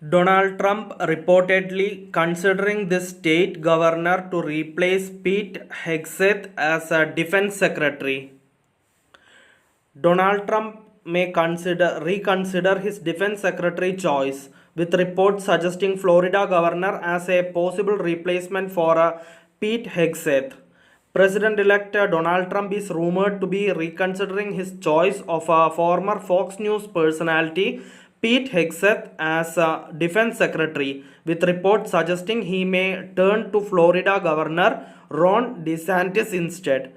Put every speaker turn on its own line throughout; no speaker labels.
Donald Trump reportedly considering the state governor to replace Pete Hegseth as a defense secretary. Donald Trump may reconsider his defense secretary choice, with reports suggesting Florida governor as a possible replacement for Pete Hegseth. President-elect Donald Trump is rumored to be reconsidering his choice of a former Fox News personality Pete Hegseth as defense secretary, with reports suggesting he may turn to Florida Governor Ron DeSantis instead.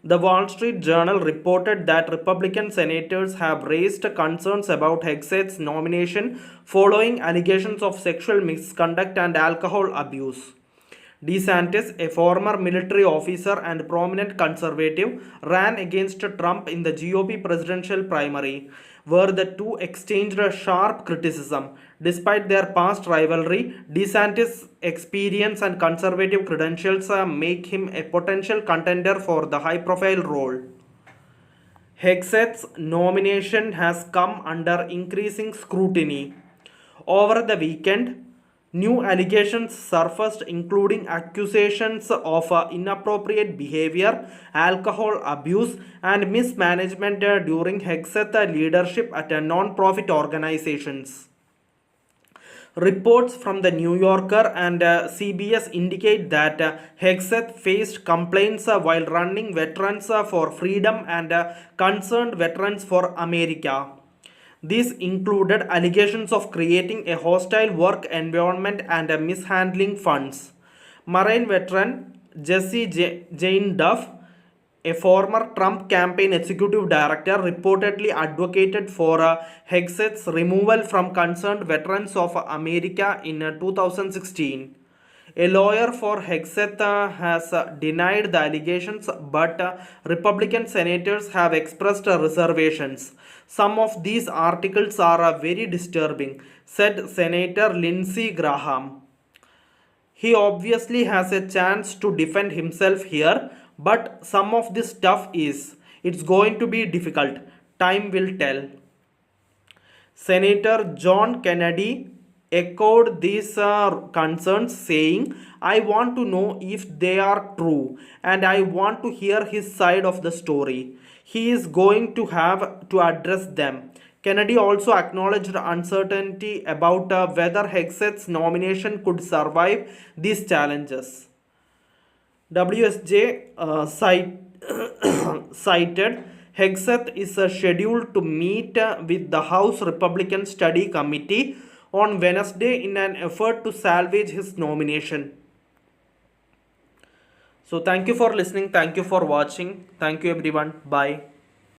The Wall Street Journal reported that Republican senators have raised concerns about Hegseth's nomination following allegations of sexual misconduct and alcohol abuse. DeSantis, a former military officer and prominent conservative, ran against Trump in the GOP presidential primary, where the two exchanged sharp criticism. Despite their past rivalry, DeSantis' experience and conservative credentials make him a potential contender for the high-profile role. Hegseth's nomination has come under increasing scrutiny. Over the weekend, new allegations surfaced, including accusations of inappropriate behavior, alcohol abuse, and mismanagement during Hegseth leadership at non-profit organizations. Reports from the New Yorker and CBS indicate that Hegseth faced complaints while running Veterans for Freedom and Concerned Veterans for America. These included allegations of creating a hostile work environment and mishandling funds. Marine veteran Jane Duff, a former Trump campaign executive director, reportedly advocated for Hegseth's removal from Concerned Veterans of America in 2016. A lawyer for Hegseth has denied the allegations, but Republican senators have expressed reservations. Some of these articles are very disturbing, said Senator Lindsey Graham. He obviously has a chance to defend himself here, but some of this stuff it's going to be difficult. Time will tell. Senator John Kennedy echoed these concerns, saying, I want to know if they are true and I want to hear his side of the story. He is going to have to address them. Kennedy also acknowledged uncertainty about whether Hegseth's nomination could survive these challenges. WSJ cited Hegseth is scheduled to meet with the House Republican Study Committee on Wednesday in an effort to salvage his nomination. So thank you for listening. Thank you for watching. Thank you everyone. Bye.